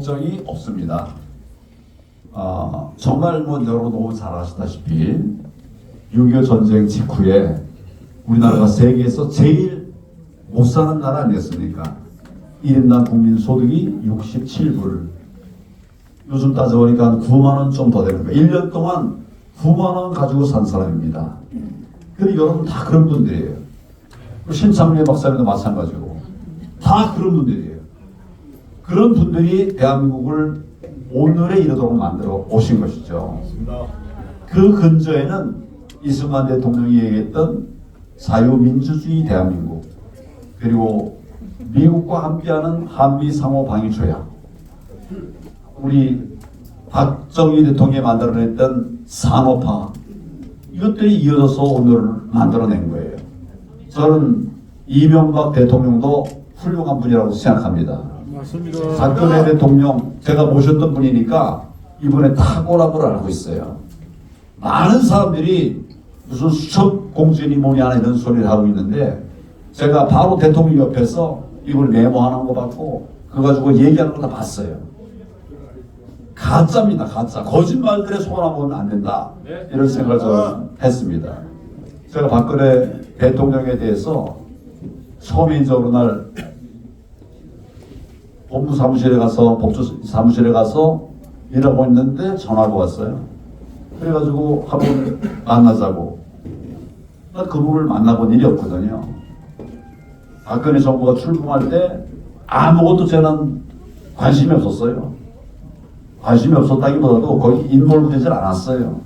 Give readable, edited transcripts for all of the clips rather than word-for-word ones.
걱정이 없습니다. 정말 뭐 여러분 너무 잘 아시다시피 6.25 전쟁 직후에 우리나라가 세계에서 제일 못 사는 나라 아니겠습니까? 1인당 국민 소득이 67불. 요즘 따져보니까 한 9만 원 좀 더 되는 거예요. 1년 동안 9만 원 가지고 산 사람입니다. 근데 여러분 다 그런 분들이에요. 신창래 박사님도 마찬가지고 다 그런 분들이에요. 그런 분들이 대한민국을 오늘에 이르도록 만들어 오신 것이죠. 그 근저에는 이승만 대통령이 얘기했던 자유민주주의 대한민국, 그리고 미국과 함께하는 한미 상호 방위 조약, 우리 박정희 대통령이 만들어냈던 산업화, 이것들이 이어져서 오늘을 만들어낸 거예요. 저는 이명박 대통령도 훌륭한 분이라고 생각합니다. 맞습니다. 박근혜 대통령 제가 모셨던 분이니까 이번에 탁월함을 알고 있어요. 많은 사람들이 무슨 수첩 공주니 뭐니 하나 이런 소리를 하고 있는데, 제가 바로 대통령 옆에서 이걸 메모하는 거 받고 그거 가지고 얘기하는 거 다 봤어요. 가짜입니다. 가짜. 거짓말들에 속아보면 안 된다. 이런 생각을 저는 했습니다. 제가 박근혜 대통령에 대해서 처음에 이제 어느 날 법무 사무실에 가서, 법조 사무실에 가서 일하고 있는데 전화가 왔어요. 그래가지고 한번 만나자고. 난 그분을 만나본 일이 없거든요. 박근혜 정부가 출범할 때 아무것도 저는 관심이 없었어요. 관심이 없었다기보다도 거기 인몰되질 않았어요.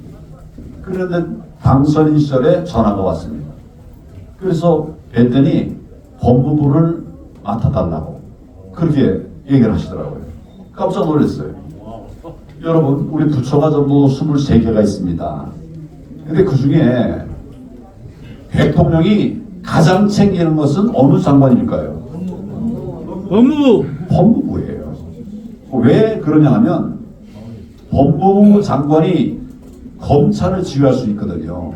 그런데 당선인 시절에 전화가 왔습니다. 그래서 뵀더니 법무부를 맡아달라고 그렇게 얘기를 하시더라고요. 깜짝 놀랐어요. 여러분, 우리 부처가 전부 23개가 있습니다. 근데 그 중에 대통령이 가장 챙기는 것은 어느 장관일까요? 법무부. 법무부예요. 왜 그러냐 하면 법무부 장관이 검찰을 지휘할 수 있거든요.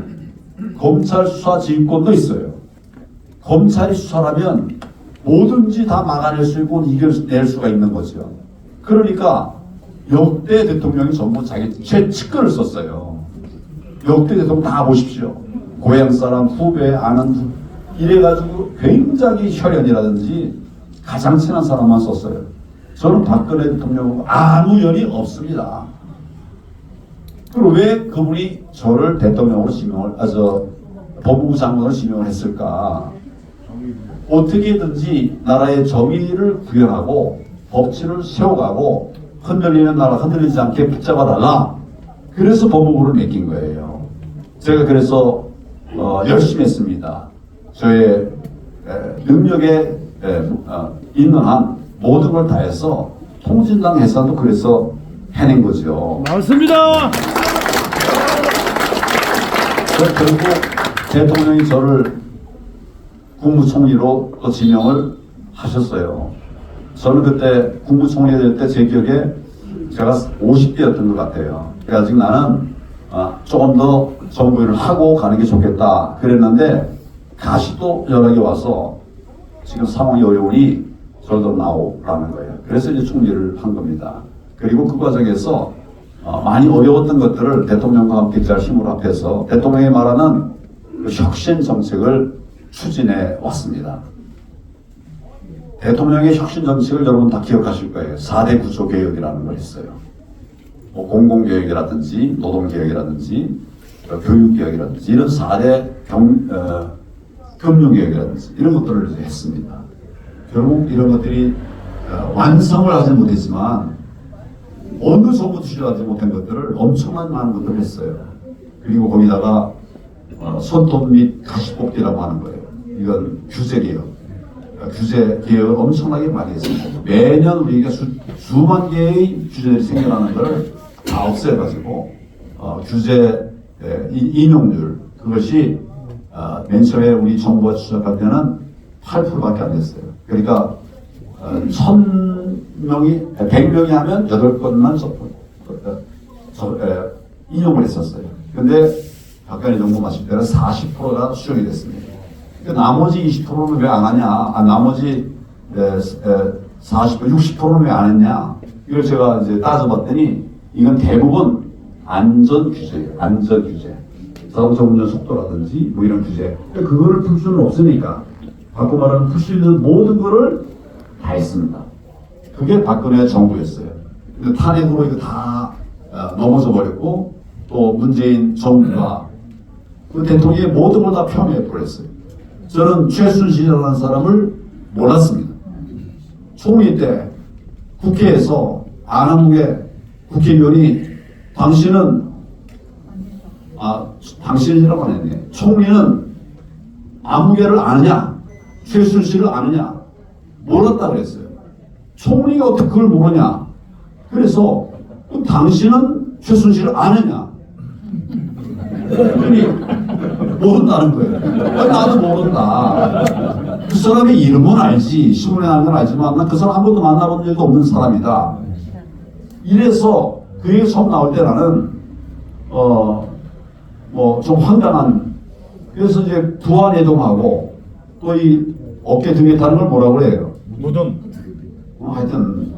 검찰 수사 지휘권도 있어요. 검찰이 수사하면 뭐든지 다 막아낼 수 있고 이겨낼 수가 있는 거죠. 그러니까 역대 대통령이 전부 자기 최측근을 썼어요. 역대 대통령 다 보십시오. 고향 사람, 후배, 아는, 이래가지고 굉장히 혈연이라든지 가장 친한 사람만 썼어요. 저는 박근혜 대통령하고 아무 연이 없습니다. 그리고 왜 그분이 저를 대통령으로 법무부 장관으로 지명을 했을까? 어떻게든지 나라의 정의를 구현하고 법치를 세워가고 흔들리는 나라 흔들리지 않게 붙잡아달라. 그래서 법무부를 맡긴 거예요. 제가 그래서 열심히 했습니다. 저의 능력에 있는 한 모든 걸 다해서 통진당 해산도 그래서 해낸 거죠. 맞습니다. 결국 대통령이 저를 국무총리로 또 지명을 하셨어요. 저는 그때 국무총리 될 때 제 기억에 제가 50대였던 것 같아요. 그래가지고 나는 조금 더 정부 일을 하고 가는 게 좋겠다 그랬는데, 다시 또 연락이 와서 지금 상황이 어려우니 저도 나오라는 거예요. 그래서 이제 총리를 한 겁니다. 그리고 그 과정에서 많이 어려웠던 것들을 대통령과 함께 잘 힘을 합해서 대통령이 말하는 그 혁신 정책을 추진해 왔습니다. 대통령의 혁신 정책을 여러분 다 기억하실 거예요. 4대 구조 개혁이라는 걸 했어요. 뭐 공공개혁이라든지 노동개혁이라든지 교육개혁이라든지 이런 4대 금융개혁이라든지 이런 것들을 했습니다. 결국 이런 것들이 완성을 하지 못했지만 어느 정부도 시도하지 못한 것들을 엄청난 많은 것들을 했어요. 그리고 거기다가 손톱 및 가시뽑기라고 하는 거예요. 이건 규제개혁. 규제개혁을 엄청나게 많이 했습니다. 매년 우리가 수만 개의 규제들이 생겨나는 것을 다 없애가지고 규제 인용률, 그것이 맨 처음에 우리 정부가 추적할 때는 8%밖에 안 됐어요. 그러니까 1000명이 100명이 하면 8건만 인용을 했었어요. 근데 박근혜 정부 마칠 때는 40%가 수정이 됐습니다. 그러니까 나머지 20%는 왜 안 하냐? 나머지 40%, 60%는 왜 안 했냐? 이걸 제가 이제 따져봤더니 이건 대부분 안전 규제예요. 안전 규제. 자동차 운전 속도라든지 뭐 이런 규제. 그러니까 그거를 풀 수는 없으니까 바꿔 말하면 풀 수 있는 모든 거를 다 했습니다. 그게 박근혜 정부였어요. 근데 탄핵으로 이거 다 넘어져 버렸고 또 문재인 정부가 그 대통령의 모든 걸 다 폄훼해 버렸어요. 저는 최순실이라는 사람을 몰랐습니다. 총리 때 국회에서 안한국의 국회의원이 당신이라고 안 했네. 총리는 안무개를 아느냐? 최순실을 아느냐? 몰랐다 그랬어요. 총리가 어떻게 그걸 모르냐? 그래서 그럼 당신은 최순실을 아느냐? 그러니 모른다는 거예요. 나도 모른다. 그 사람의 이름은 알지, 신문에 나온 건 알지만 난 그 사람 한 번도 만나본 적도 없는 사람이다. 이래서 그 얘기 처음 나올 때 나는 뭐 좀 황당한. 그래서 이제 부안해동하고 또 이 어깨 등에 타는 걸 뭐라고 그래요? 무덤. 하여튼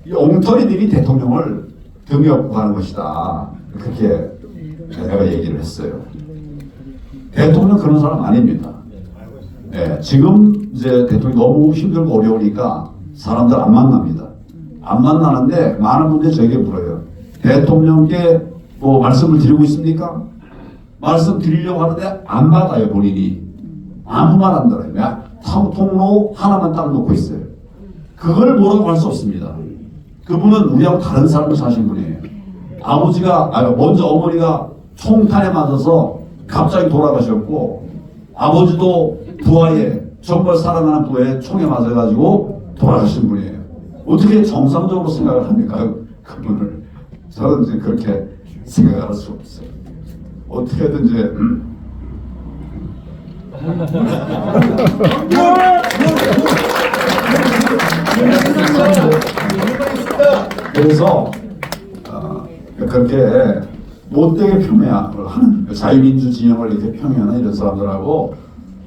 이 엉터리들이 대통령을 등에 업고 가는 것이다. 그렇게 내가 얘기를 했어요. 대통령 그런 사람 아닙니다. 네, 지금 이제 대통령이 너무 힘들고 어려우니까 사람들 안 만납니다. 안 만나는데 많은 분들이 저에게 물어요. 대통령께 뭐 말씀을 드리고 있습니까? 말씀 드리려고 하는데 안 받아요, 본인이. 아무 말 안 들어요. 그냥 통로 하나만 딱 놓고 있어요. 그걸 뭐라고 할 수 없습니다. 그분은 우리하고 다른 삶을 사신 분이에요. 먼저 어머니가 총탄에 맞아서 갑자기 돌아가셨고, 아버지도 부하에, 정말 사랑하는 부하에 총에 맞아가지고 돌아가신 분이에요. 어떻게 정상적으로 생각을 합니까? 그분을. 저는 이제 그렇게 생각할 수 없어요. 어떻게든지, 그래서 그렇게 못되게 폄훼를 하는 자유민주 진영을 이렇게 폄훼하는 이런 사람들하고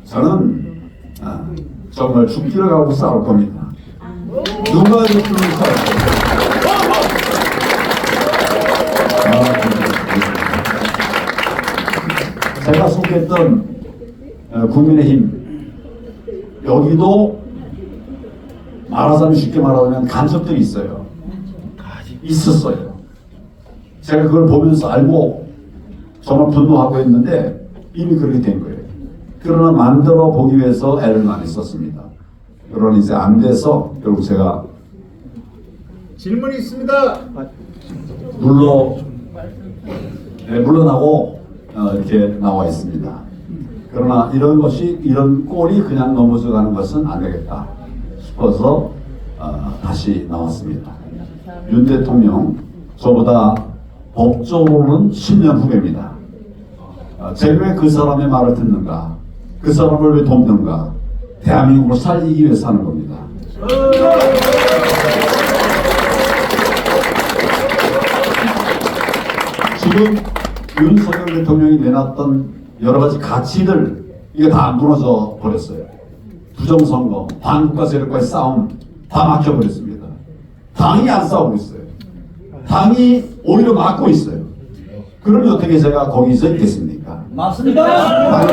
저는 정말 죽기를 가고 싸울 겁니다. 누가 이렇게 싸울 거예요? 제가 속했던 국민의힘 여기도 말하자면 쉽게 말하자면 간첩들이 있어요. 있었어요. 제가 그걸 보면서 알고 정말 분노하고 있는데 이미 그렇게 된 거예요. 그러나 만들어 보기 위해서 애를 많이 썼습니다. 그러나 이제 안 돼서 결국 제가 질문이 있습니다. 물러나고 이렇게 나와 있습니다. 그러나 이런 꼴이 그냥 넘어져 가는 것은 안 되겠다 싶어서 다시 나왔습니다. 윤 대통령, 저보다 법적으로는 10년 후배입니다. 제가 왜 그 사람의 말을 듣는가? 그 사람을 왜 돕는가? 대한민국을 살리기 위해서 하는 겁니다. 지금 윤석열 대통령이 내놨던 여러 가지 가치들, 이게 다 무너져 버렸어요. 부정선거, 반국가 세력과의 싸움 다 막혀버렸습니다. 당이 안 싸우고 있어요. 당이 오히려 막고 있어요. 그러면 어떻게 제가 거기서 있겠습니까? 맞습니다.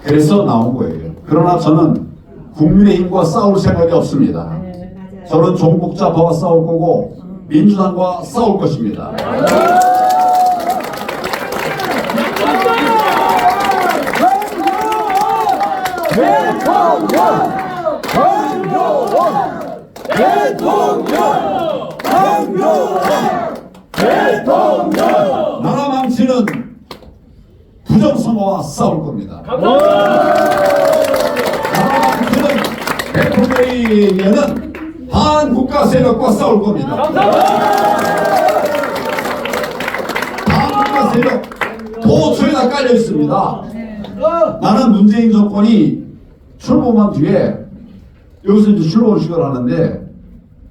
그래서 나온 거예요. 그러나 저는 국민의힘과 싸울 생각이 없습니다. 저는 종북좌파와 싸울 거고 민주당과 싸울 것입니다. 나라 망치는 부정선거와 싸울 겁니다. 나라 망치는 대통령에게는 반국가 세력과 싸울 겁니다. 반국가 세력 도처에다 깔려 있습니다. 나는 문재인 정권이 출범한 뒤에 여기서 이제 출범식을 하는데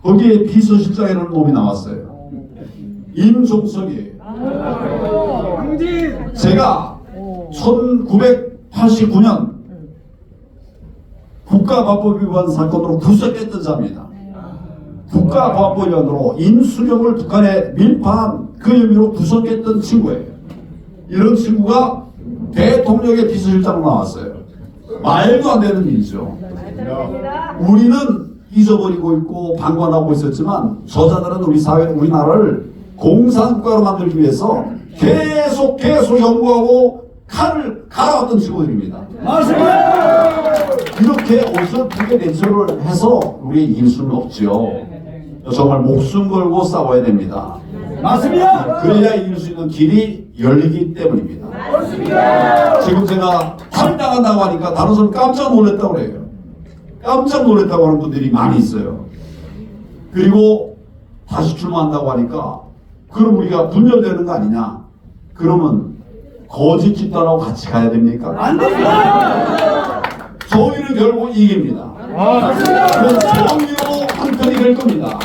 거기에 비서실장이라는 놈이 나왔어요. 임종석이에요. 제가 1989년 국가보안법 위반 사건으로 구속했던 자입니다. 국가보안법 위반으로 임수령을 북한에 밀파한 그 혐의로 구속했던 친구예요. 이런 친구가 대통령의 비서실장으로 나왔어요. 말도 안 되는 일이죠. 우리는 잊어버리고 있고 방관하고 있었지만 저자들은 우리 사회, 우리나라를 공산국가로 만들기 위해서 계속 연구하고 칼을 갈아왔던 친구들입니다. 맞습니다. 이렇게 어설프게 내초를 해서 우리 이길 수는 없지요. 정말 목숨 걸고 싸워야 됩니다. 맞습니다. 그래야 이길 수 있는 길이 열리기 때문입니다. 지금 제가 탈당한다고 하니까 다른 사람 깜짝 놀랐다고 그래요. 깜짝 놀랐다고 하는 분들이 많이 있어요. 그리고 다시 출마한다고 하니까 그럼 우리가 분열되는 거 아니냐? 그러면 거짓 집단하고 같이 가야 됩니까? 안 됩니다. 저희는 결국 이깁니다. 그건 정의로 한편이 될 겁니다.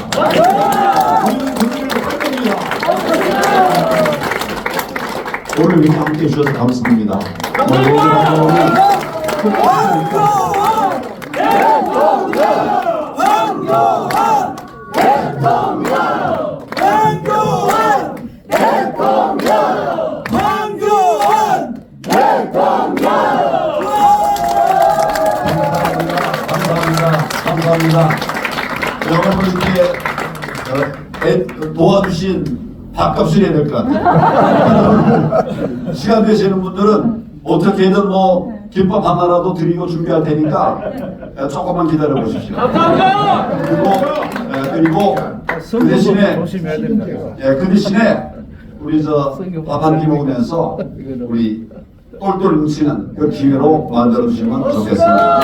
우리는 분열을 할 겁니다. 오늘 이렇게 함께 해주셔서 감사합니다. 감사합니다. 여러분 이렇게 도와주신 밥값을 해야 될 것 같아요. 시간 되시는 분들은 어떻게든 뭐 김밥 하나라도 드리고 준비할 테니까 조금만 기다려 보십시오. 그리고 그 대신에 그 대신에 우리 밥 한 끼 먹으면서 우리 똘똘 뭉치는 그 기회로 만들어 주시면 좋겠습니다.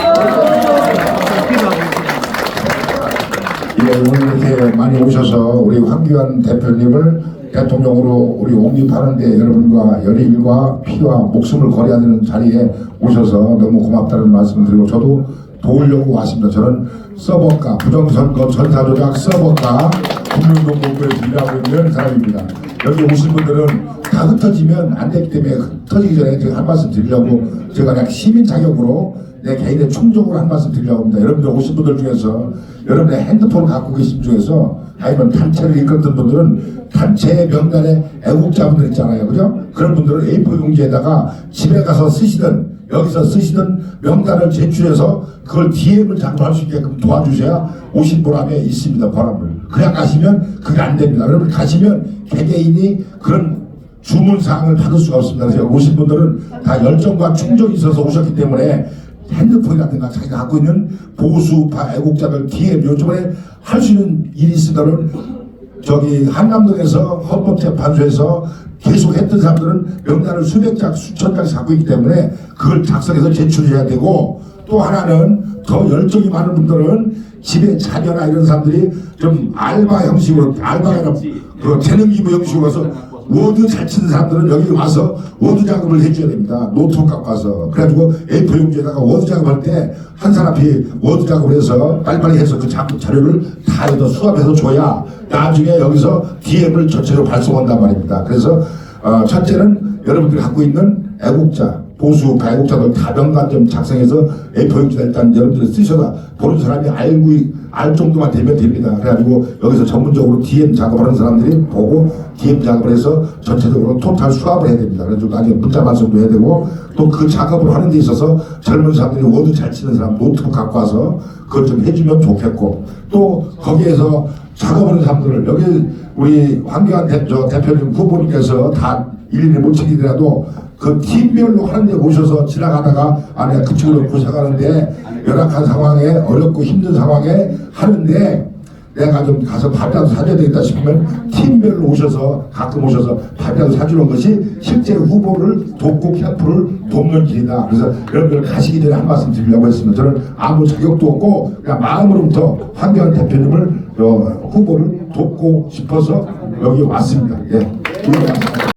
예, 오늘 이렇게 많이 오셔서 우리 황교안 대표님을 대통령으로 우리 옹립하는데 여러분과 열일과 피와 목숨을 걸어야 되는 자리에 오셔서 너무 고맙다는 말씀을 드리고 저도 도우려고 왔습니다. 저는 서버가 부정선거 전사조작 서버가 국민운동본부에서 일하고 있는 사람입니다. 여기 오신 분들은 다 흩어지면 안 되기 때문에 흩어지기 전에 제가 한 말씀 드리려고 제가 그냥 시민 자격으로 내 개인의 충족으로 한 말씀 드리려고 합니다. 여러분들 오신 분들 중에서 여러분의 핸드폰을 갖고 계신 중에서 아니면 단체를 이끌었던 분들은 단체의 명단에 애국자분들 있잖아요. 그죠? 그런 분들은 A4 용지에다가 집에 가서 쓰시든 여기서 쓰시던 명단을 제출해서 그걸 DM을 작성할 수 있게끔 도와주셔야 오신 보람에 있습니다. 보람을. 그냥 가시면 그게 안 됩니다. 여러분 가시면 개개인이 그런 주문사항을 받을 수가 없습니다. 그래서 오신 분들은 다 열정과 충족이 있어서 오셨기 때문에 핸드폰이라든가 자기가 갖고 있는 보수파 애국자들 DM 요즘에 할 수 있는 일이 있으면은 저기 한남동에서 헌법재판소에서 계속 했던 사람들은 명단을 수백 장, 수천 장씩 갖고 있기 때문에 그걸 작성해서 제출해야 되고 또 하나는 더 열정이 많은 분들은 집에 자녀나 이런 사람들이 좀 알바 형식으로 알바가 아니라 그 재능 기부 형식으로 와서 워드 잘 치는 사람들은 여기 와서 워드 작업을 해줘야 됩니다. 노트북 갖고 와서. 그래가지고 A4 용지에다가 워드 작업할 때 한 사람이 워드 작업을 해서 빨리빨리 해서 그 자료를 다 여기다 수합해서 줘야 나중에 여기서 DM을 전체로 발송한단 말입니다. 그래서 첫째는 여러분들이 갖고 있는 애국자, 보수 애국자들 다 명단 좀 작성해서 A4 용지에 일단 여러분들이 쓰셔라. 보는 사람이 알 정도만 되면 됩니다. 그래가지고 여기서 전문적으로 DM 작업하는 사람들이 보고 DM 작업을 해서 전체적으로 토탈 수합을 해야 됩니다. 그래서 나중에 문자 발송도 해야 되고 또 그 작업을 하는 데 있어서 젊은 사람들이 워드 잘 치는 사람 노트북 갖고 와서 그걸 좀 해주면 좋겠고 또 거기에서 작업하는 사람들을 여기 우리 황교안 대표님 후보님께서 다 일일이 못 챙기더라도 그 팀별로 하는데 오셔서 지나가다가 내가 그 친구를 고생하는데 열악한 상황에 어렵고 힘든 상황에 하는데 내가 좀 가서 밥이라도 사줘야 되겠다 싶으면 팀별로 오셔서 가끔 오셔서 밥이라도 사주는 것이 실제 후보를 돕고 캠프를 돕는 길이다. 그래서 여러분들 가시기 전에 한 말씀 드리려고 했습니다. 저는 아무 자격도 없고 그냥 마음으로부터 황교안 대표님을 후보를 돕고 싶어서 여기 왔습니다. 예.